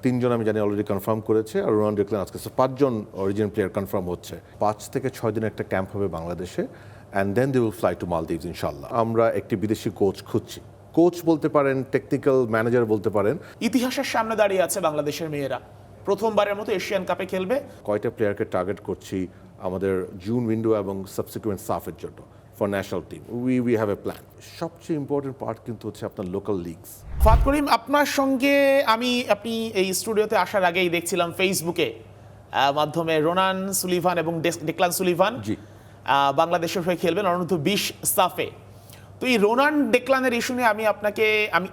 3জন আমি জানি already confirm করেছে, আর রোনাল্ড ডেকলান আজকে 5জন অরিজিনাল প্লেয়ার কনফার্ম হচ্ছে। 5 থেকে 6 দিনের একটা ক্যাম্প হবে বাংলাদেশে, and then they will fly to Maldives ইনশাল্লাহ। আমরা একটি বিদেশি কোচ খুঁজছি। কোচ বলতে পারেন, টেকনিক্যাল ম্যানেজার বলতে পারেন। ইতিহাসের সামনে দাঁড়িয়ে আছে বাংলাদেশের মেয়েরা, প্রথমবারের মতো এশিয়ান কাপে খেলবে। কয়টা প্লেয়ারকে টার্গেট করছি আমাদের জুন উইন্ডো এবং সাবসিকুয়েন্ট সাফের জন্য for national team. We have a plan. সবচেয়ে ইম্পর্টেন্ট পার্ট কিন্তু হচ্ছে আপনার লোকাল লিগস। ফাদ করিম, আপনার সঙ্গে আপনি এই স্টুডিওতে আসার আগেই দেখছিলাম ফেসবুকে মাধ্যমে রোনান সুলিভান এবং ডেকলান সুলিভান বাংলাদেশের হয়ে খেলবেন অনূর্ধ্ব-20 সাফে। তো এই রোনান ডেকলানের ইস্যু নিয়ে আমি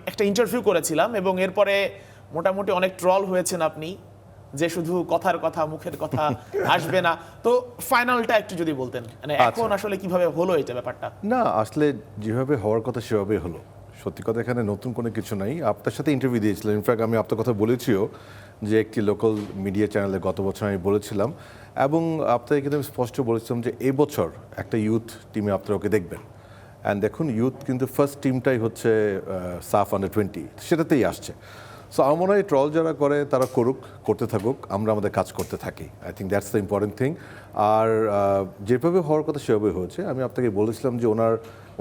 একটা ইন্টারভিউ করেছিলাম, এবং এরপরে মোটামুটি অনেক ট্রল হয়েছেন আপনি, যে শুধু কথার কথা, মুখের কথা আসবে না। তো ফাইনালটা একটু যদি বলতেন, মানে এখন আসলে কিভাবে হলো এটা ব্যাপারটা? না, আসলে যেভাবে হওয়ার কথা সেভাবে হলো। সত্যি কথা, এখানে নতুন কোনো কিছু নাই। আপনার সাথে ইন্টারভিউ দিয়েছিলাম, ইনফ্যাক্ট আমি আপনার কথা বলেছিও যে একটি লোকাল মিডিয়া চ্যানেলে গত বছর আমি বলেছিলাম, এবং আপনাকে কিন্তু আমি স্পষ্ট বলেছিলাম যে এবছর একটা ইউথ টিমে আপনারা ওকে দেখবেন। অ্যান্ড দেখুন, ইউথ কিন্তু ফার্স্ট টিমটাই হচ্ছে সাফ আন্ডার-20, সেটাতেই আসছে। সো আমার মনে হয় ট্রল যারা করে তারা করতে থাকুক, আমরা আমাদের কাজ করতে থাকি। I think that's the important thing. আর যেভাবে হওয়ার কথা সেভাবে হয়েছে। আমি আপনাকে বলেছিলাম যে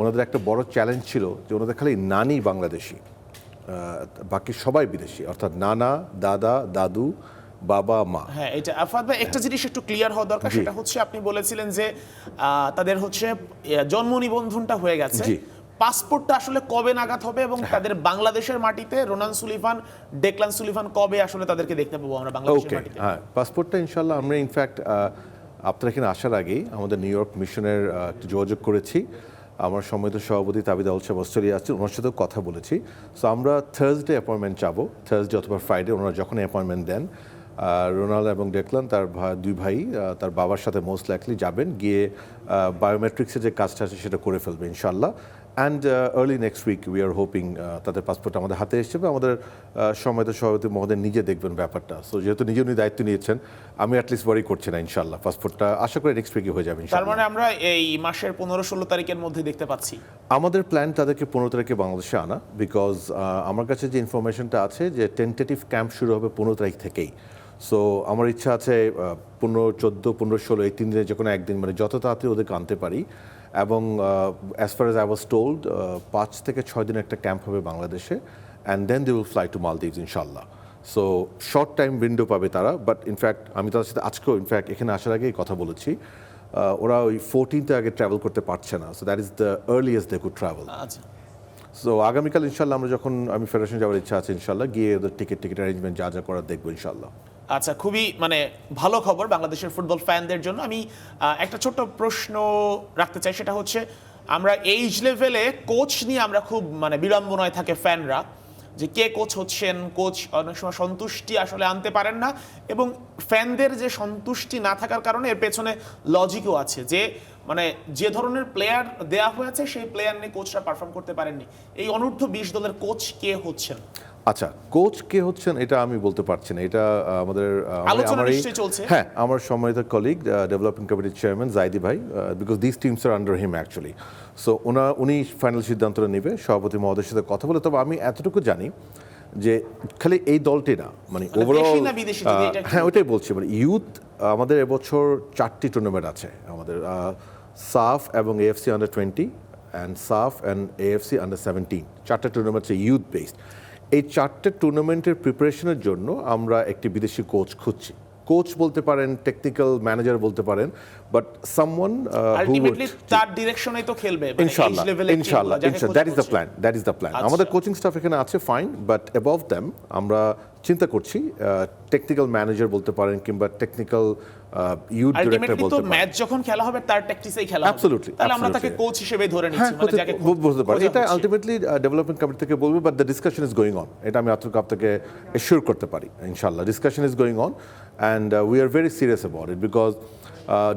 ওনাদের একটা বড় চ্যালেঞ্জ ছিল যে ওনাদের খালি নানি বাংলাদেশি, বাকি সবাই বিদেশি, অর্থাৎ নানা, দাদা, দাদু, বাবা, মা। হ্যাঁ, এটা আফাদ ভাই, একটা জিনিস একটু ক্লিয়ার হওয়া দরকার। সেটা হচ্ছে, আপনি বলেছিলেন যে তাদের হচ্ছে জন্ম নিবন্ধনটা হয়ে গেছে, পাসপোর্টটা আসলে কবে নাগাদ হবে, এবং তাদের বাংলাদেশের মাটিতে রোনান সুলিভান, ডেকলান সুলিভান কবে আসলে তাদেরকে দেখতে পাবো আমরা বাংলাদেশের মাটিতে? হ্যাঁ, পাসপোর্টটা ইনশাল্লাহ আমরা ইনফ্যাক্ট আপনারা এখানে আসার আগেই আমাদের নিউ ইয়র্ক মিশনের একটু যোগাযোগ করেছি। আমার সম্মানিত সভাপতি তাবিদ আউল সাহেব অস্ট্রেলিয়া আছে, ওনার সাথেও কথা বলেছি। সো আমরা থার্সডে অ্যাপয়েন্টমেন্ট চাবো, থার্সডে অথবা ফ্রাইডে, ওনারা যখন অ্যাপয়েন্টমেন্ট দেন। রোনাল্ড এবং ডেকলান, তার দুই ভাই তার বাবার সাথে মোস্ট লাইকলি যাবেন, গিয়ে বায়োমেট্রিক্সের যে কাজটা আছে সেটা করে ফেলবে ইনশাল্লাহ। And early next week we are hoping তাদের পাসপোর্ট আমাদের হাতে এসে যাবে। আমাদের সম্মানিত সভাপতি মহোদয় নিজে দেখবেন ব্যাপারটা। সো যেহেতু নিজে উনি দায়িত্ব নিয়েছেন, আমি অ্যাটলিস্ট ওয়ারি করছি না। ইনশাল্লাহ পাসপোর্টটা আশা করি নেক্সট উইকে হয়ে যাবে। তার মানে আমরা এই মাসের 15-16 তারিখের মধ্যে দেখতে পাচ্ছি। আমাদের প্ল্যান তাদেরকে 15 তারিখে বাংলাদেশে আনা, বিকজ আমার কাছে যে ইনফরমেশনটা আছে যে টেন্টেটিভ ক্যাম্প শুরু হবে 15 তারিখ থেকেই। সো আমার ইচ্ছা আছে 15, 14, 15, 16 এই 3 দিনে যে কোনো একদিন, মানে যত তাড়াতাড়ি ওদেরকে আনতে পারি। এবং as far as I was told 5 থেকে 6 দিনের একটা ক্যাম্প হবে বাংলাদেশে, and then they will fly to Maldives ইনশাল্লাহ। সো শর্ট টাইম উইন্ডো পাবে তারা, বাট ইনফ্যাক্ট আমি তাদের সাথে আজকেও ইনফ্যাক্ট এখানে আসার আগেই কথা বলেছি। ওরা ওই 14th আগে ট্রাভেল করতে পারছে না, so that is the earliest they could travel. আচ্ছা, সো আগামীকাল ইনশাল্লাহ আমি ফেডারেশন যাওয়ার ইচ্ছা আছে ইনশাল্লাহ, গিয়ে ওদের টিকিট অ্যারেঞ্জমেন্ট যা যা করার দেখবো ইনশাল্লাহ। আচ্ছা, খুবই ভালো খবর বাংলাদেশের ফুটবল ফ্যানদের জন্য। আমি একটা ছোট্ট প্রশ্ন রাখতে চাই, সেটা হচ্ছে, আমরা এইজ লেভেলে কোচ নিয়ে আমরা খুব বিড়ম্বনায় থাকে ফ্যানরা, যে কে কোচ হচ্ছেন, কোচ অনেক সময় সন্তুষ্টি আসলে আনতে পারেন না, এবং ফ্যানদের যে সন্তুষ্টি না থাকার কারণে এর পেছনে লজিকও আছে, যে যে ধরনের প্লেয়ার দেয়া হয়েছে সেই প্লেয়ার নিয়ে কোচরা পারফর্ম করতে পারেননি। এই অনূর্ধ্ব-20 দলের কোচ কে হচ্ছেন? আচ্ছা, কোচ কে হচ্ছেন এটা আমি বলতে পারছি না, এটা আমাদের হ্যাঁ, আমার সম্মানিত কলিগ ডেভেলপমেন্ট কমিটির চেয়ারম্যান জাইদি ভাই, because this teams are under him actually. So উনি ফাইনাল সিদ্ধান্তটা নেবে সভাপতি মহোদয়ের সাথে কথা বলে। তবে আমি এতটুকু জানি যে খালি এই দলটি না, ওভারঅল, হ্যাঁ ওইটাই বলছি, ইউথ আমাদের এবছর 4টি টুর্নামেন্ট আছে আমাদের, সাফ এবং এএফসি আন্ডার-20 অ্যান্ড সাফ অ্যান্ড এএফসি আন্ডার-17, 4টা টুর্নামেন্ট আছে ইউথ বেসড। এই 4টে টুর্নামেন্টের প্রিপারেশনের জন্য আমরা একটি বিদেশি কোচ খুঁজছি। কোচ বলতে পারেন, টেকনিক্যাল ম্যানেজার বলতে পারেন, বাট সামওয়ান আলটিমেটলি তার ডিরেকশনেই তো খেলবে ইনশাআল্লাহ। That is the plan. আমাদের কোচিং স্টাফ এখানে আছে ফাইন, বাট অ্যাবভ দ্যাম আমরা চিন্তা করছি টেকনিক্যাল ম্যানেজার বলতে পারেন, কিংবা টেকনিক্যাল ইউথ ডিরেক্টর বলতে পারেন। ম্যাচ যখন খেলা হবে তার ট্যাকটিক্সেই খেলা হবে, অ্যাবসলিউটলি, তাহলে আমরা তাকে কোচ হিসেবে ধরে নিচ্ছি, যাকে বলতে পারি। এটা আলটিমেটলি ডেভেলপমেন্ট কমিটি থেকে বলবে, but the discussion is going on, এটা আমি আপনাকে এশিওর করতে পারি ইনশাআল্লাহ। Discussion is going on and we are very serious about it, because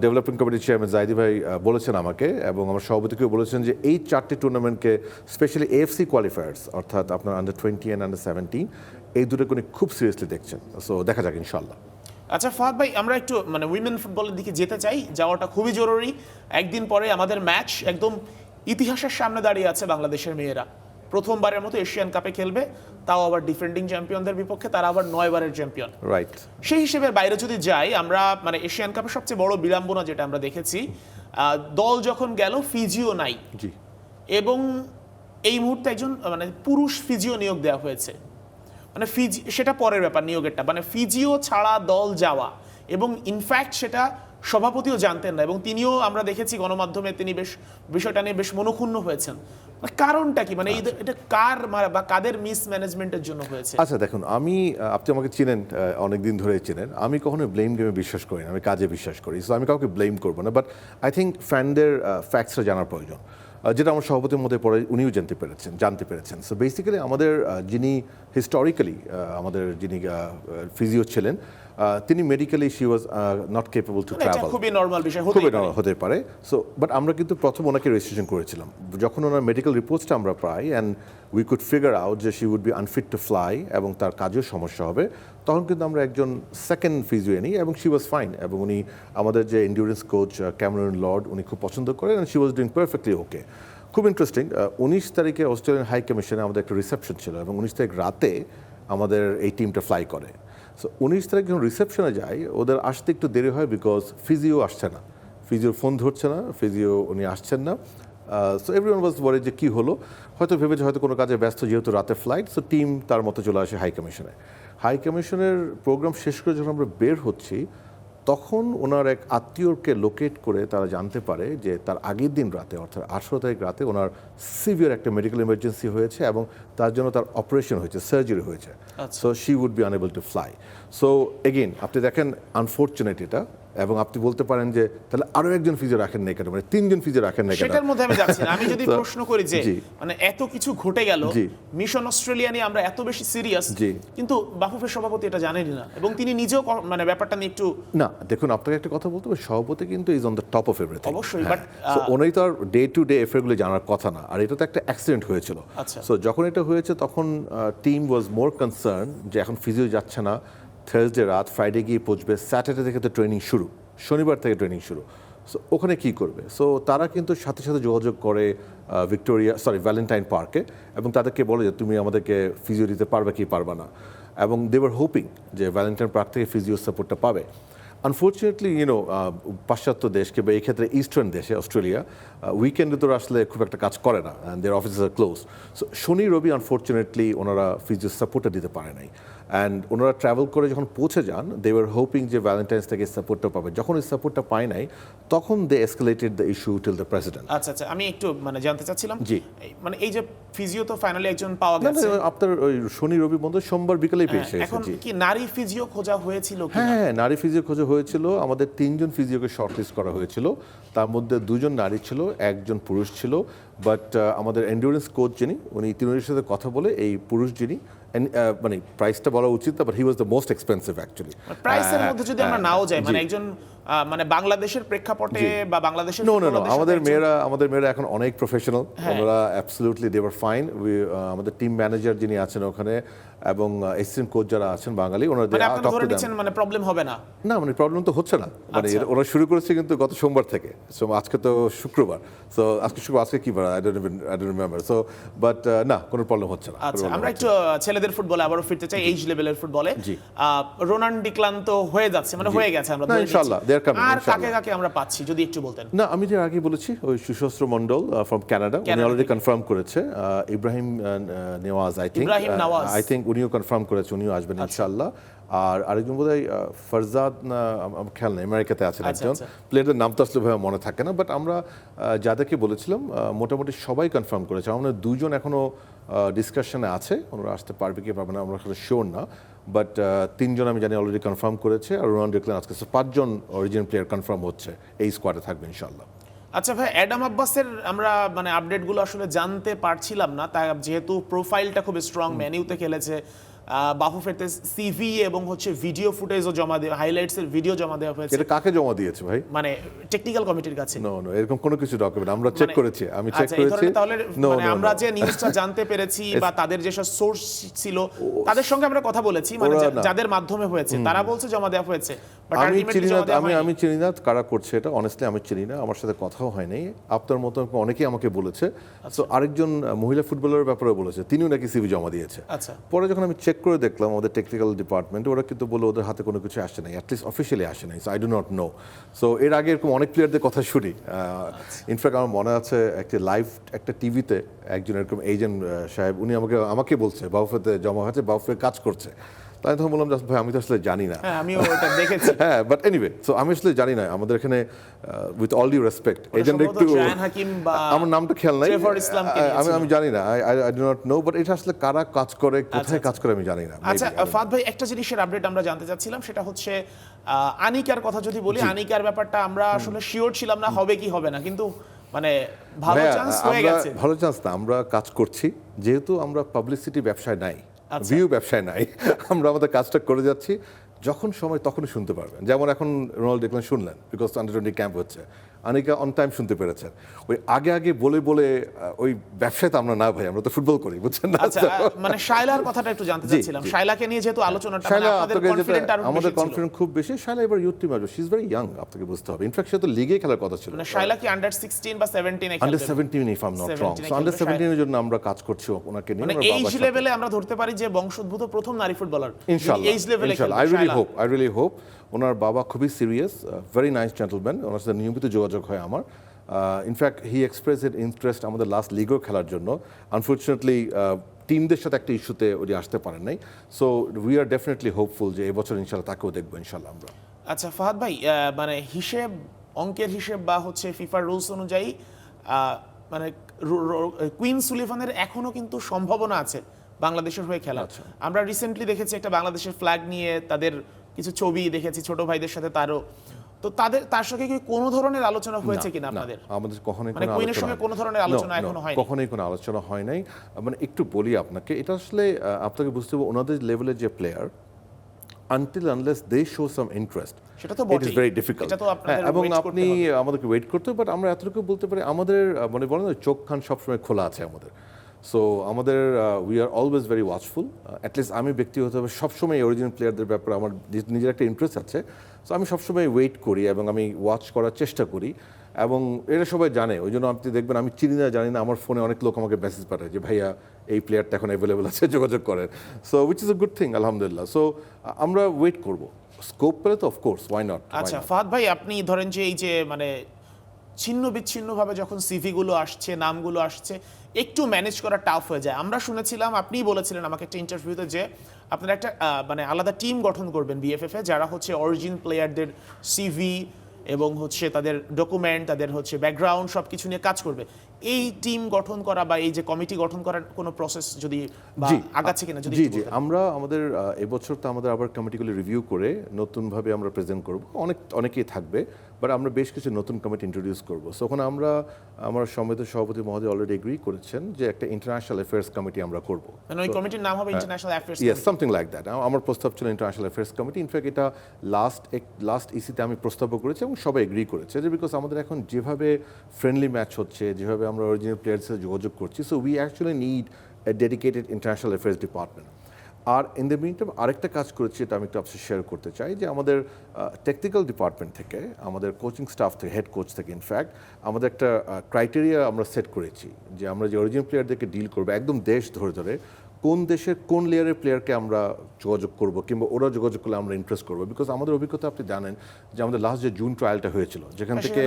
development কমিটির চেয়ারম্যান জাইদি ভাই বলেছেন আমাকে, এবং আমার সভাপতিকেও বলেছেন যে এই 4টি টুর্নামেন্টকে, স্পেশালি এএফসি কোয়ালিফায়ার্স অর্থাৎ আপনার আন্ডার-20 অ্যান্ড আন্ডার-17, এই দুটোকে উনি খুব সিরিয়াসলি দেখছেন। সো দেখা যাক ইনশাআল্লাহ। আচ্ছা ফাহাদ ভাই, আমরা একটু উইমেন ফুটবলের দিকে যেতে চাই, যাওয়াটা খুবই জরুরি। একদিন পরে আমাদের ম্যাচ, একদম ইতিহাসের সামনে দাঁড়িয়ে আছে বাংলাদেশের মেয়েরা, প্রথমবারের মতো এশিয়ান কাপে খেলবে, তাও আবার ডিফেন্ডিং চ্যাম্পিয়নদের বিপক্ষে, তারা আবার 9 বারের চ্যাম্পিয়ন। রাইট। সেই হিসেবে বাইরে যদি যাই, আমরা মানে এশিয়ান কাপের সবচেয়ে বড় বিড়ম্বনা যেটা আমরা দেখেছি, দল যখন গেল ফিজিও নাই, জি। এবং এই মুহূর্তে একজন মানে পুরুষ ফিজিও নিয়োগ দেওয়া হয়েছে। মানে সেটা পরের ব্যাপার নিয়োগেরটা, মানে ফিজিও ছাড়া দল যাওয়া, এবং ইনফ্যাক্ট সেটা সভাপতিও জানতেন না, এবং তিনিও আমরা দেখেছি গণমাধ্যমে তিনি বেশ বিষয়টা নিয়ে বেশ মনোক্ষুণ্ণ হয়েছেন। কারণটা কি, মানে এটা কার বা কাদের মিসম্যানেজমেন্টের জন্য হয়েছে? আচ্ছা দেখুন, আপনি আমাকে চিনেন, অনেকদিন ধরে চিনেন, আমি কখনো ব্লেম গেমে বিশ্বাস করি না, আমি কাজে বিশ্বাস করি। সো আমি কাউকে ব্লেম করবো না, বাট আই থিঙ্ক ফ্যানদের ফ্যাক্টসটা জানার প্রয়োজন, যেটা আমার সভাপতির মধ্যে পরে উনিও জানতে পেরেছেন। সো বেসিক্যালি আমাদের যিনি হিস্টোরিক্যালি আমাদের যিনি ফিজিও ছিলেন, তিনি medically she was not capable to travel. খুবই নর্মাল বিষয় হতে পারে। সো বাট আমরা কিন্তু প্রথম ওনাকে রেজিস্ট্রেশন করেছিলাম। যখন ওনার মেডিকেল রিপোর্টসটা আমরা পাই and we could figure out যে she would be unfit to fly এবং তার কাজেও সমস্যা হবে, তখন কিন্তু আমরা একজন সেকেন্ড ফিজিও নিই এবং শি ওয়াজ ফাইন। এবং উনি আমাদের যে এন্ডিউরেন্স কোচ ক্যামেরন লর্ড, উনি খুব পছন্দ করেন and she was doing perfectly okay. খুব ইন্টারেস্টিং, 19 তারিখে অস্ট্রেলিয়ান হাই কমিশনে আমাদের একটা রিসেপশন ছিল এবং 19 তারিখ রাতে আমাদের এই টিমটা ফ্লাই করে। সো 19 তারিখ যখন রিসেপশনে যাই, ওদের আসতে একটু দেরি হয় বিকজ ফিজিও আসছে না, ফিজিওর ফোন ধরছে না, ফিজিও উনি আসছেন না। সো এভরিওয়ান ওয়াজ ওয়ারিড যে কী হলো, হয়তো ভেবেছে হয়তো কোনো কাজে ব্যস্ত, যেহেতু রাতে ফ্লাইট। সো টিম তার মতো চলে আসে হাই কমিশনে। হাই কমিশনের প্রোগ্রাম শেষ করে যখন আমরা বের হচ্ছি, তখন ওনার এক আত্মীয়কে লোকেট করে তারা জানতে পারে যে তার আগের দিন রাতে, অর্থাৎ 18 তারিখ রাতে ওনার সিভিয়ার একটা মেডিকেল ইমার্জেন্সি হয়েছে এবং তার জন্য তার অপারেশন হয়েছে, সার্জারি হয়েছে। So she would be unable to fly. So again আপনি দেখেন আনফর্চুনেট এটা, এবং আপনি বলতে পারেন যে তাহলে আরো একজন ফিজিও রাখেন না কেন, মানে 3 জন ফিজিও রাখেন না কেন? সেটার মধ্যে আমি যাচ্ছি না। আমি যদি প্রশ্ন করি যে মানে এত কিছু ঘটে গেল, মিশন অস্ট্রেলিয়া নিয়ে আমরা এত বেশি সিরিয়াস, কিন্তু বাফুফের সভাপতি এটা জানেনই না, এবং তিনি নিজেও মানে ব্যাপারটা নিয়ে একটু না। দেখুন, আপনাকে একটা কথা বলতে হবে, সভাপতি কিন্তু is on the top of everything. অবশ্যই, বাট ওনাই তো আর ডে টু ডে এফেয়ারগুলো জানার কথা না। আর এটা তো একটা অ্যাক্সিডেন্ট হয়েছিল। সো যখন এটা হয়েছে তখন টিম ওয়াজ মোর কনসার্ন যে এখন ফিজিও যাচ্ছে না, থার্সডে রাত, ফ্রাইডে গিয়ে পৌঁছবে, স্যাটারডে থেকে তো ট্রেনিং শুরু, শনিবার থেকে ট্রেনিং শুরু। সো ওখানে কি করবে? সো তারা কিন্তু সাথে সাথে যোগাযোগ করে ভ্যালেন্টাইন পার্কে, এবং তাদেরকে বলে যে তুমি আমাদেরকে ফিজিও দিতে পারবে কি পারবে না, এবং দে ওয়ার হোপিং যে ভ্যালেন্টাইন পার্ক থেকে ফিজিও সাপোর্টটা পাবে। আনফর্চুনেটলি পাশ্চাত্য দেশ কিংবা এই ক্ষেত্রে ইস্টার্ন দেশে অস্ট্রেলিয়া উইকেন্ডে তো আসলে খুব একটা কাজ করে না, and their offices are close. So শনি রবি আনফর্চুনেটলি ওনারা ফিজিও সাপোর্টটা দিতে পারে নাই, অ্যান্ড ওনারা ট্রাভেল করে যখন পৌঁছে যান, দে ওয়ার হোপিং যে ভ্যালেন্টাইন্স থেকে সাপোর্টটা পাবে। যখন এই সাপোর্টটা পায় নাই, তখন they escalated the issue till the president. আচ্ছা, আমি একটু মানে জানতে চাচ্ছিলাম, মানে এই যে ফিজিও তো ফাইনালি একজন পাওয়া গেছে, আপনার ওই শনি রবি বন্ধ, সোমবার বিকেলেই পেয়েছে। এখন কি নারী ফিজিও খোঁজা হয়েছিল? হ্যাঁ, নারী ফিজিও খোঁজা হয়েছিল। আমাদের 3 জন ফিজিওকে শর্টলিস্ট করা হয়েছিল, তার মধ্যে 2 জন নারী ছিল, 1 জন পুরুষ ছিল। বাট আমাদের এন্ডিউরেন্স কোচ যিনি, উনি তিনজনের সাথে কথা বলে এই পুরুষ যিনি, মানে প্রাইসটা বলা উচিত, but he was the most expensive actually. প্রাইসের মধ্যে যদি আমরা নাও যাই, মানে একজন মানে বাংলাদেশের প্রেক্ষাপটে বা বাংলাদেশের নো আমাদের মেয়েরা এখন অনেক প্রফেশনাল, ওনারা অ্যাবসলিউটলি দে ওয়ার ফাইন। আমাদের টিম ম্যানেজার যিনি আছেন ওখানে এবং অ্যাসিস্ট্যান্ট কোচ যারা আছেন বাঙালি, ওনারা মানে প্রবলেম হবে না। না, মানে প্রবলেম তো হচ্ছে না, মানে ওরা শুরু করেছে কিন্তু গত সোমবার থেকে। সো আজকে তো শুক্রবার, সো আজকে কি বার, I don't remember. So but না, কোনো প্রবলেম হচ্ছে না। আচ্ছা, আমরা একটু ছেলেদের ফুটবলে আবারও ফিরতে চাই, এইজ লেভেলের ফুটবলে। রোনান ডিক্লান তো হয়ে যাচ্ছে, মানে হয়ে গেছে, আমরা ইনশাআল্লাহ আর কাকে কাকে আমরা পাচ্ছি যদি একটু বলতেন। না, আমি যে আগে বলেছি ওই সুশস্ত্র মণ্ডল ফ্রম কানাডা, উনি অলরেডি কনফার্ম করেছে। ইব্রাহিম নেওয়াজ আই থিঙ্ক উনিও কনফার্ম করেছে, উনিও আসবেন ইনশাআল্লাহ। আর আরেকজন বোধহয় ফরজাদ, না খেয়াল নেই, আমেরিকাতে আছেন একজন প্লেয়ারের নাম তো আসলে ভাবে মনে থাকে না। বাট আমরা যাদেরকে বলেছিলাম মোটামুটি সবাই কনফার্ম করেছে। আমাদের 2 জন এখনো ডিসকাশনে আছে, ওনারা আসতে পারবে কি পারবে না আমরা আসলে শিওর না। বাট 3 জন আমি জানি অলরেডি কনফার্ম করেছে, আর রোনান ডিক্লান আজকে 5 জন অরিজিনাল প্লেয়ার কনফার্ম হচ্ছে, এই স্কোয়াডে থাকবে ইনশাআল্লাহ। আচ্ছা ভাই, অ্যাডাম আব্বাসের আমরা মানে আপডেটগুলো আসলে জানতে পারছিলাম না, তাই যেহেতু প্রোফাইলটা খুব স্ট্রং, ম্যানিউতে খেলেছে, বাফুফেতে সিভি এবং হচ্ছে ভিডিও ফুটেজও জমা দেওয়া, হাইলাইটস এর ভিডিও জমা দেওয়া হয়েছে। এটা কাকে জমা দিয়েছে ভাই? মানে টেকনিক্যাল কমিটির কাছে। নো, এরকম কোনো কিছু ডকুমেন্ট আমরা চেক করেছি, আমি চেক করেছি। তাহলে মানে আমরা যে নিউজটা জানতে পেরেছি বা তাদের যেসব সোর্স ছিল তাদের সঙ্গে আমরা কথা বলেছি, মানে যাদের মাধ্যমে হয়েছে তারা বলছে জমা দেওয়া হয়েছে, বাট আমি চিনি না, আলটিমেটলি আমি চিনি না কারা করছে এটা, অনেস্টলি আমি চিনি না, আমার সাথে কথাও হয় নাই। আপনার মতো অনেকেই আমাকে বলেছে। তো আরেকজন মহিলা ফুটবলারের ব্যাপারে বলেছে, তিনিও নাকি সিভি জমা দিয়েছে। আচ্ছা পরে যখন আমি চেক করে দেখলাম আমাদের টেকনিক্যাল ডিপার্টমেন্টে, ওরা কিন্তু বললো ওদের হাতে কোনো কিছু আসে নাই, অ্যাটলিস্ট অফিসিয়ালি আসে নাই। So I do not know. So এর আগে এরকম অনেক প্লেয়ারদের কথা শুনি। ইনফ্যাক্ট আমার মনে আছে একটা লাইভ একটা টিভিতে একজন এরকম এজেন্ট সাহেব, উনি আমাকে বলছে বাউফেতে জমা হয়েছে, বাউফে কাজ করছে। তাই তখন বললাম ভাই আমি তো আসলে জানি না। হ্যাঁ আমিও ওটা দেখেছি। হ্যাঁ বাট এনিওয়ে, সো আমি আসলে জানি না। আমাদের এখানে with all due respect agent একটু, জায়ান হাকিম বা আমার নামটা খেয়াল নাই, ট্রেভর ইসলামকে আমি জানি না, I do not know. But এটা আসলে কারা কাজ করে, কোথায় কাজ করে আমি জানি না। আচ্ছা ফাদ ভাই, একটা জিনিসের আপডেট আমরা জানতে চাচ্ছিলাম, সেটা হচ্ছে আনিকার কথা যদি বলি, আনিকার ব্যাপারটা আমরা আসলে শিওর ছিলাম না হবে কি হবে না, কিন্তু মানে ভালো চান্স হয়ে গেছে। ভালো চান্স না, আমরা কাজ করছি, যেহেতু আমরা পাবলিসিটি ব্যবসায় নাই, ভিউ ব্যবসায় নাই, আমরা আমাদের কাজটা করে যাচ্ছি। যখন সময় তখনই শুনতে পারবেন। যেমন এখন রোনাল্ড ডিক্লান শুনলেন, বিকজ আন্ডার-20 ক্যাম্প হচ্ছে। আনিকা অন টাইম শুনতে পেরেছেন। ওই আগে বলে ওই ব্যবসায় তো আমরা না ভাই, আমরা তো ফুটবল করি, বুঝছেন না? আচ্ছা মানে শায়লার কথাটা একটু জানতে চাচ্ছিলাম। শায়লাকে নিয়ে যেহেতু আলোচনাটা, মানে আপনাদের কনফিডেন্ট আর আমাদের কনফিডেন্স খুব বেশি। শায়লা এবার ইউথ টিম আসবে, শি ইজ ভেরি ইয়াং, আপনাকে বুঝতে হবে। ইনফ্যাক্ট সে তো লিগে খেলার কথা ছিল। মানে শায়লা কি আন্ডার 16 বা 17 এ খেলবে? Under 17 if I am not wrong. So under 17 এর জন্য আমরা কাজ করছি ওনাকে নিয়ে। মানে এইজ লেভেলে আমরা ধরতে পারি যে বংশোদ্ভূত প্রথম নারী ফুটবলার ইনশাআল্লাহ। এইজ লেভেলে খেলবে। I really hope. ওনার বাবা খুবই সিরিয়াস, ভেরি নাইস জেন্টলম্যান, ওনার সাথে নিয়মিত যোগাযোগ হয় আমার। ইনফ্যাক্ট হি এক্সপ্রেসড ইন্টারেস্ট আমাদের লাস্ট লিগও খেলার জন্য। আনফর্চুনেটলি টিমদের সাথে একটা ইস্যুতে উনি আসতে পারেন নাই। So we are definitely hopeful যে এবছর ইনশাআল্লাহ তাকেও দেখবো ইনশাআল্লাহ আমরা। আচ্ছা ফাহাদ ভাই, মানে অঙ্কের হিসেব বা হচ্ছে ফিফার রুলস অনুযায়ী মানে কুইন সুলিভানের এখনো কিন্তু সম্ভাবনা আছে বাংলাদেশের হয়ে খেলা। আমরা রিসেন্টলি দেখেছি একটা বাংলাদেশের ফ্ল্যাগ নিয়ে তাদের কিছু ছবি দেখেছি ছোট ভাইদের সাথে, তো তার সঙ্গে কি কোনো ধরনের আলোচনা হয়েছে কিনা আপনাদের? আমাদের কখনোই মানে কুইনের সঙ্গে কোনো ধরনের আলোচনা এখনো হয়নি? কখনোই কোনো আলোচনা হয় নাই। মানে একটু বলি আপনাকে, এটা আসলে আপনাকে বুঝতে হবে ওনাদের লেভেলের যে player, until unless they show some interest, সেটা তো it is very difficult. এবং আপনি আমাদেরকে ওয়েট করতে হবে। বাট আমরা এতটুকু বলতে পারি, আমাদের মানে বলেন চোখ কান সবসময় খোলা আছে আমাদের। সো আমাদের we are always very watchful. At least আমি ব্যক্তিগতভাবে সবসময় অরিজিনাল প্লেয়ারদের ব্যাপারে আমার নিজের একটা ইন্টারেস্ট আছে। সো আমি সবসময় ওয়েট করি এবং আমি ওয়াচ করার চেষ্টা করি, এবং এটা সবাই জানে। ওই জন্য আপনি দেখবেন আমি চিনি না জানি না, আমার ফোনে অনেক লোক আমাকে মেসেজ পাঠায় যে ভাইয়া এই প্লেয়ারটা এখন অ্যাভেলেবেল আছে, যোগাযোগ করেন। So which is a good thing, আলহামদুলিল্লাহ। সো আমরা ওয়েট করব, স্কোপ পেলে তো অফকোর্স ওয়াই নট। আচ্ছা ফাহাদ ভাই, আপনি ধরেন যে এই যে মানে ছিন্ন বিচ্ছিন্নভাবে যখন সিভিগুলো আসছে, নামগুলো আসছে, একটু ম্যানেজ করা টাফ হয়ে যায়। আমরা শুনেছিলাম, আপনিই বলেছিলেন আমাকে একটা ইন্টারভিউতে যে আপনারা একটা মানে আলাদা টিম গঠন করবেন বিএফএফ এ, যারা হচ্ছে অরিজিনাল প্লেয়ারদের সিভি এবং হচ্ছে তাদের ডকুমেন্ট, তাদের হচ্ছে ব্যাকগ্রাউন্ড সব কিছু নিয়ে কাজ করবে। এই টিম গঠন করা বা এই যে কমিটি গঠন করার কোনো প্রসেস যদি বা আগাচ্ছে কিনা যদি? জি আমরা আমাদের এবছর তো আমাদের আবার কমিটিগুলো রিভিউ করে নতুনভাবে আমরা প্রেজেন্ট করব। অনেকেই থাকবে, বাট আমরা বেশ কিছু নতুন কমিটি ইন্ট্রোডিউস করব। সো ওখানে আমার সম্মিলিত সভাপতি মহোদয় অলরেডি এগ্রি করেছেন যে একটা ইন্টারন্যাশনাল অ্যাফেয়ার্স কমিটি আমরা করব। মানে ওই কমিটির নাম হবে international affairs? Yes, something like that. আমার প্রস্তাব ছিল ইন্টারন্যাশনাল অ্যাফেয়ার্স কমিটি। ইনফ্যাক্ট এটা লাস্ট ইসিতে আমি প্রস্তাব করেছি এবং সবাই এগ্রি করেছে, যে বিকজ আমাদের এখন যেভাবে ফ্রেন্ডলি ম্যাচ হচ্ছে, যেভাবে আমরা অরিজিনাল প্লেয়ারের সাথে যোগাযোগ করছি, so we actually need a dedicated international affairs department. আর ইন দ্য মিনটাইম আরেকটা কাজ করেছি, এটা আমি একটু আপনার শেয়ার করতে চাই, যে আমাদের টেকনিক্যাল ডিপার্টমেন্ট থেকে, আমাদের কোচিং স্টাফ থেকে, হেড কোচ থেকে ইনফ্যাক্ট আমাদের একটা ক্রাইটেরিয়া আমরা সেট করেছি, যে আমরা যে অরিজিনাল প্লেয়ারদেরকে ডিল করবো একদম দেশ ধরে কোন দেশের কোন লেয়ারের প্লেয়ারকে আমরা যোগাযোগ করব, কিংবা ওরা যোগাযোগ করলে আমরা ইন্টারেস্ট করবো। বিকজ আমাদের অভিজ্ঞতা আপনি জানেন যে আমাদের লাস্ট যে জুন ট্রায়ালটা হয়েছিল, যেখান থেকে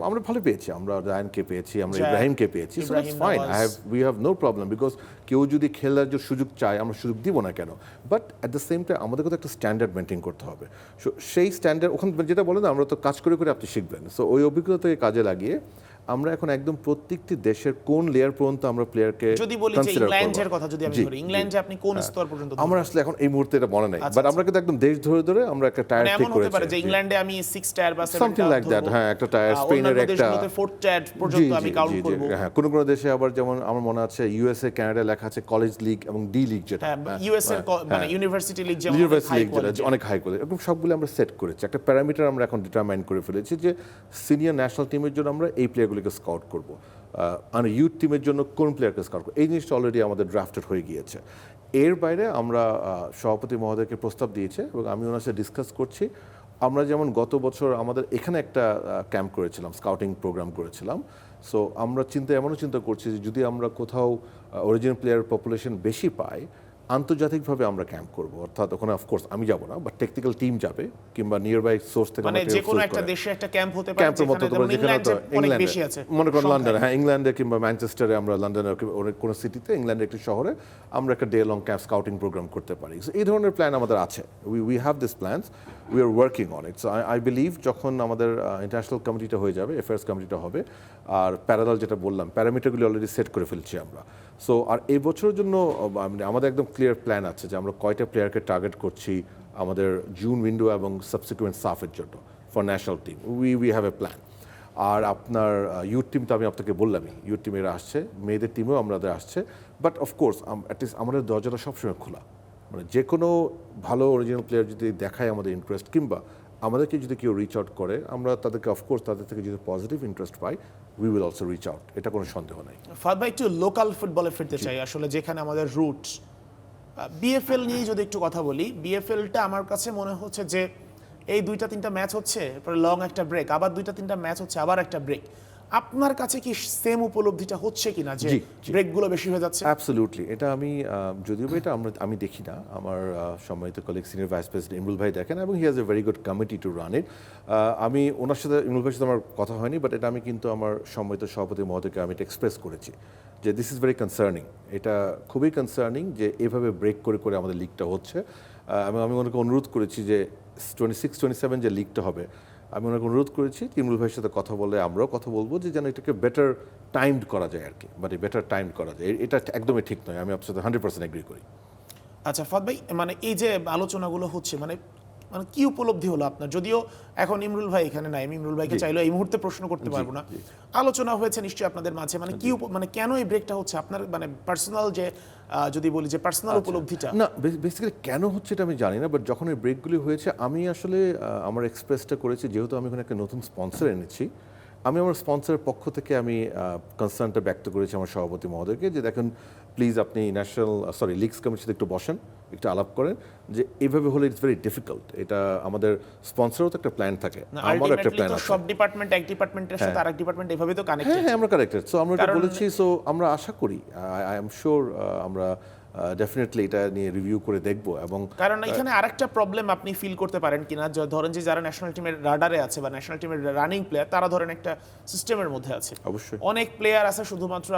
আমরা ভালো পেয়েছি, আমরা রায়ানকে পেয়েছি, আমরা ইব্রাহিমকে পেয়েছি। So that's fine, we have no problem, because কেউ যদি খেলার যে সুযোগ চায় আমরা সুযোগ দিব না কেন। But at the same time আমাদের একটা স্ট্যান্ডার্ড মেনটেন করতে হবে। সো সেই স্ট্যান্ডার্ড ওখানে যেটা বলেন, আমরা তো কাজ করে আপনি শিখবেন। সো ওই অভিজ্ঞতাকে কাজে লাগিয়ে আমরা এখন একদম প্রত্যেকটি দেশের কোন লেয়ার পর্যন্ত আমরা প্লেয়ারকে, যদি বলি যে ইংল্যান্ডের কথা যদি আমি ধরি, ইংল্যান্ডে আপনি কোন স্তর পর্যন্ত? আমরা আসলে এখন এই মুহূর্তে এটা মনে নাই, বাট আমরা কিন্তু একদম দেশ ধরে আমরা একটা টায়ার ঠিক করেছি। হতে পারে যে ইংল্যান্ডে আমি 6 টায়ার বা 7 সামথিং লাইক দ্যাট। হ্যাঁ, একটা টায়ার, স্পেনের একটা 4 টায়ার পর্যন্ত আমি কাউন্ট করব। হ্যাঁ, কোন দেশে আবার যেমন আমার মনে আছে ইউএসএ, কানাডা লেখা আছে কলেজ লিগ এবং ডি লিগ, যেটা ইউএস এর মানে ইউনিভার্সিটি লিগ, যেমন অনেক হাই কোয়ালিটি, এরকম সবগুলো আমরা সেট করেছি। একটা প্যারামিটার আমরা এখন ডিটারমাইন করে ফেলেছি যে সিনিয়র ন্যাশনাল টিমের জন্য আমরা এই প্লেয়ারগুলোকে স্কাউট করব, আর ইউথ টিমের জন্য কোন প্লেয়ারকে স্কাউট করব। এই জিনিসটা অলরেডি আমাদের ড্রাফটেড হয়ে গিয়েছে। এর বাইরে আমরা সভাপতি মহোদয়কে প্রস্তাব দিয়েছে এবং আমি ওনার সাথে ডিসকাস করছি। আমরা যেমন গত বছর আমাদের এখানে একটা ক্যাম্প করেছিলাম, স্কাউটিং প্রোগ্রাম করেছিলাম। সো আমরা এমনও চিন্তা করছি যে যদি আমরা কোথাও অরিজিনাল প্লেয়ার পপুলেশন বেশি পাই, আন্তর্জাতিকভাবে আমরা ক্যাম্প করব। অর্থাৎ ওখানে অফকোর্স আমি যাব না, বাট টেকনিক্যাল টিম যাবে কিংবা নিয়ার বাই সোর্স থেকে মানে যে কোনো একটা দেশে একটা ক্যাম্প হতে পারে, ক্যাম্পের মতো যেখানে ইংল্যান্ডে অনেক বেশি আছে, মনে করেন লন্ডনে, হ্যাঁ ইংল্যান্ডে কিংবা ম্যানচেস্টারে, আমরা লন্ডনে অনেক কোনো সিটিতে, ইংল্যান্ডের একটি শহরে আমরা একটা day long camp scouting program করতে পারি। সো এই ধরনের প্ল্যান আমাদের আছে, we have this plans, we are working on it. So I believe যখন আমাদের ইন্টারন্যাশনাল কমিটিটা হয়ে যাবে, অ্যাফেয়ার্স কমিটিটা হবে, আর প্যারালাল যেটা বললাম প্যারামিটারগুলি অলরেডি সেট করে ফেলছি আমরা। সো আর এই বছরের জন্য মানে আমাদের একদম ক্লিয়ার প্ল্যান আছে যে আমরা কয়টা প্লেয়ারকে টার্গেট করছি আমাদের জুন উইন্ডো এবং সাবসিকুয়েন্ট সাফের জন্য for national team. We have a plan. আর আপনার ইউথ টিম তো আমি আপনাকে বললামই, ইউথ টিমেরা আসছে, মেয়েদের টিমেও আমাদের আসছে। বাট অফকোর্স অ্যাটলিস্ট আমাদের দরজাটা সবসময় খোলা, মানে যে কোনো ভালো অরিজিনাল প্লেয়ার যদি দেখায় আমাদের ইন্টারেস্ট, কিংবা আমাদেরকে যদি কেউ রিচ আউট করে, আমরা তাদেরকে অফকোর্স তাদের থেকে যদি positive interest pi, we will also reach out, এটা কোনো সন্দেহ নাই। ফাদ ভাই, একটু লোকাল ফুটবলে ফিরতে চাই, আসলে যেখানে আমাদের রুটস। বিএফএল নিয়ে যদি একটু কথা বলি, বিএফএলটা আমার কাছে মনে হচ্ছে যে এই 2-3টা ম্যাচ হচ্ছে, এরপরে লং একটা ব্রেক, আবার 2-3টা ম্যাচ হচ্ছে, আবার একটা ব্রেক। আপনার কাছে কি সেম উপলব্ধিটা হচ্ছে কিনা যে ব্রেকগুলো বেশি হয়ে যাচ্ছে? অ্যাবসলিউটলি, এটা আমি যদিও এটা আমি দেখি না, আমার সম্মানিত colleague senior vice president Imrul ভাই দেখেন, এবং he has a very good committee to run ইট। আমি ওনার সাথে, ইমরুল ভাইয়ের সাথে আমার কথা হয়নি, বাট এটা আমি কিন্তু আমার সম্মানিত সভাপতি মহোদয়কে আমি এটা এক্সপ্রেস করেছি যে দিস ইজ ভেরি কনসার্নিং, এটা খুবই কনসার্নিং যে এভাবে ব্রেক করে করে আমাদের লিগটা হচ্ছে। এবং আমি ওনাকে অনুরোধ করেছি যে 26-27 যে লিগটা হবে, আমি ওনাকে অনুরোধ করেছি ইমরুল ভাইয়ের সাথে কথা বলে আমরাও কথা বলবো যে যেন এটাকে বেটার টাইমড করা যায় আর কি, বাট বেটার টাইমড করা যায়, এটা একদমই ঠিক নয়। আমি আপনার সাথে 100% এগ্রি করি। আচ্ছা ফাদ ভাই, মানে এই যে আলোচনাগুলো হচ্ছে, মানে মানে কি উপলব্ধি হলো আপনার? যদিও এখন ইমরুল ভাই এখানে নাই, আমি ইমরুল ভাইকে চাইলেও এই মুহূর্তে প্রশ্ন করতে পারবো না। আলোচনা হয়েছে নিশ্চয়ই আপনাদের মাঝে, মানে কি মানে কেন এই ব্রেকটা হচ্ছে আপনার, মানে পার্সোনাল যে যদি বলি যে পার্সোনাল উপলব্ধিটা? না, বেসিক্যালি কেন হচ্ছে এটা আমি জানি না, বাট যখন এই ব্রেকগুলি হয়েছে আমি আসলে আমার এক্সপ্রেসটা করেছি, যেহেতু আমি এখানে একটা নতুন স্পন্সর এনেছি, আমি আমার স্পন্সরের পক্ষ থেকে আমি কনসার্নটা ব্যক্ত করেছি আমার সভাপতি মহোদয়কে যে দেখেন প্লিজ আপনি লিগস কমিটির সাথে একটু বসেন, একটু আলাপ করেন, যে এইভাবে হলে ইটস ভেরি ডিফিকাল্ট। এটা আমাদের স্পন্সরেরও তো একটা প্ল্যান থাকে, আমারও একটা প্ল্যান আছে। সব ডিপার্টমেন্ট এক ডিপার্টমেন্টের সাথে আরেক ডিপার্টমেন্ট এভাবে তো কানেক্টেড। হ্যাঁ, আমরা কানেক্টেড। সো আমরা এটা বলেছি, সো আমরা আশা করি, আই এম শিওর আমরা ডেফিনেটলি এটা নিয়ে রিভিউ করে দেখব। এবং কারণ এখানে আরেকটা প্রবলেম আপনি ফিল করতে পারেন কিনা, ধরেন যে যারা ন্যাশনাল টিমের রাডারে আছে বা ন্যাশনাল টিমের রানিং প্লেয়ার, তারা ধরেন একটা সিস্টেমের মধ্যে আছে। অবশ্যই অনেক প্লেয়ার আছে শুধুমাত্র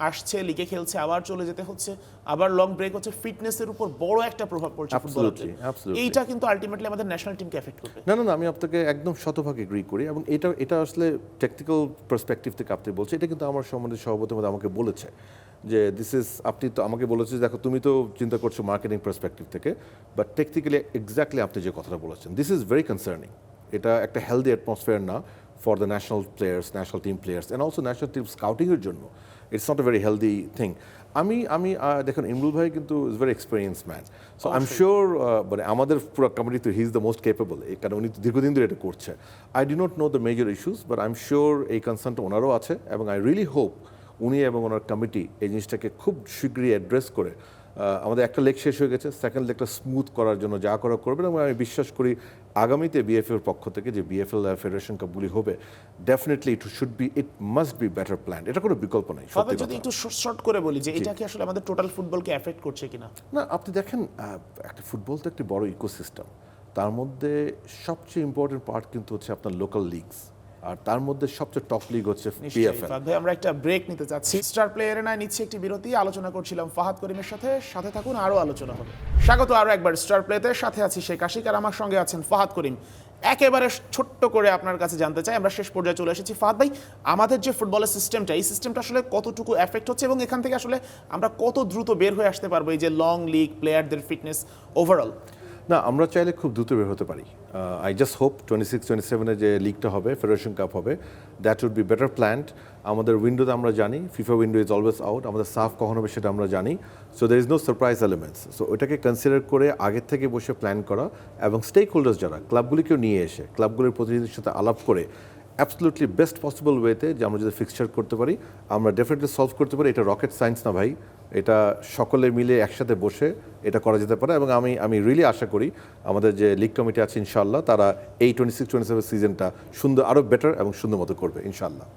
আসছে, লিগে খেলছে, আবার চলে যেতে হচ্ছে, আবার লং ব্রেক হচ্ছে, ফিটনেসের উপর বড় একটা প্রভাব পড়ছে ফুটবলের। এইটা কিন্তু আলটিমেটলি আমাদের ন্যাশনাল টিমকে এফেক্ট করবে। না, আমি আপনাকে একদম শতভাগ এগ্রি করি, এবং এটা আসলে টেকনিক্যাল পার্সপেক্টিভ থেকে আপনি বলছেন, এটা কিন্তু আমার সম্বন্ধে সভাপতি আমাকে বলেছে যে দিস ইজ, আপনি তো আমাকে বলেছে, দেখো তুমি তো চিন্তা করছো মার্কেটিং পার্সপেক্টিভ থেকে, বাট টেকনিক্যালি এক্স্যাক্টলি আপনি যে কথাটা বলেছেন, দিস ইজ ভেরি কনসার্নিং। এটা একটা হেলদি অ্যাটমসফিয়ার না for the national players, national team players, and also national team স্কাউটিংয়ের জন্য it's not a very healthy thing. আমি দেখুন ইমরুল ভাই কিন্তু is very experience man, so I am sure, মানে আমাদের পুরো কমিটি তো he is the most capable, কারণ উনি তো দীর্ঘদিন ধরে এটা করছে। I do not know the major issues, but I am sure এই কনসার্নটা ওনারও আছে, এবং আই রিয়েলি হোপ উনি এবং ওনার কমিটি এই জিনিসটাকে খুব শীঘ্রই অ্যাড্রেস করে, আমাদের একটা লেগ শেষ হয়ে গেছে, সেকেন্ড লেগটা স্মুথ করার জন্য যা করা করবেন, এবং আমি বিশ্বাস করি আগামীতে বিএফএল পক্ষ থেকে যে বিএফএল ফেডারেশন কাপগুলি হবে, definitely it must be better plan, এটা কোনো বিকল্প নাই। যদি একটু শর্ট করে বলি যে এটা কি আসলে আমাদের টোটাল ফুটবলকে এফেক্ট করছে কিনা? না, আপনি দেখেন একটা ফুটবল তো একটি বড় ইকোসিস্টেম, তার মধ্যে সবচেয়ে ইম্পর্টেন্ট পার্ট কিন্তু হচ্ছে আপনার লোকাল লিগস, আর তার মধ্যে সবচেয়ে টপ লিগ হচ্ছে পিএফএল। ভাই আমরা একটা ব্রেক নিতে চাচ্ছি, স্টার প্লেয়ারে না নিচ্ছে একটি বিরতি, আলোচনা করছিলাম ফাহাদ করিমের সাথে থাকুন, আরো আলোচনা হবে। স্বাগত আরো একবার স্টার প্লেতে, সাথে আছি শেখ আশিক, আর আমার সঙ্গে আছেন ফাহাদ করিম। একেবারে ছোট্ট করে আপনার কাছে জানতে চাই, আমরা শেষ পর্যায়ে চলে এসেছি, ফাহাদ ভাই আমাদের যে ফুটবলের সিস্টেমটা, এই সিস্টেমটা আসলে কতটুকু এফেক্ট হচ্ছে, এবং এখান থেকে আসলে আমরা কত দ্রুত বের হয়ে আসতে পারবো এই যে লং লিগ প্লেয়ারদের ফিটনেস ওভারঅল? না, আমরা চাইলে খুব দ্রুত বের হতে পারি। আই জাস্ট হোপ 26-27 যে লিগটা হবে, ফেডারেশন কাপ হবে, that would be better planned. আমাদের উইন্ডোতে আমরা জানি FIFA window is always out, আমাদের সাফ কখন হবে সেটা আমরা জানি, so there is no surprise elements. So ওইটাকে কনসিডার করে আগের থেকে বসে প্ল্যান করা, এবং স্টেক হোল্ডার্স যারা ক্লাবগুলিকেও নিয়ে এসে ক্লাবগুলির প্রতিনিধির সাথে আলাপ করে অ্যাবসলুটলি বেস্ট পসিবল ওয়েতে যে আমরা যদি ফিক্সচার করতে পারি, আমরা ডেফিনেটলি সলভ করতে পারি। এটা রকেট সায়েন্স না ভাই, এটা সকলে মিলে একসাথে বসে এটা করা যেতে পারে এবং আমি রিয়েলি আশা করি আমাদের যে লিগ কমিটি আছে ইনশাআল্লাহ তারা এই 26-27 সিজনটা সুন্দর আরও বেটার এবং সুন্দর মতো করবে ইনশাআল্লাহ।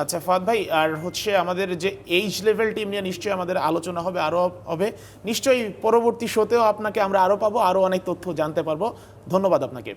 আচ্ছা ফাদ ভাই, আর হচ্ছে আমাদের যে এইজ লেভেল টিম নিয়ে নিশ্চয়ই আমাদের আলোচনা হবে, আরও হবে নিশ্চয়ই পরবর্তী শোতেও আপনাকে আমরা আরও পাবো, আরও অনেক তথ্য জানতে পারবো। ধন্যবাদ আপনাকে।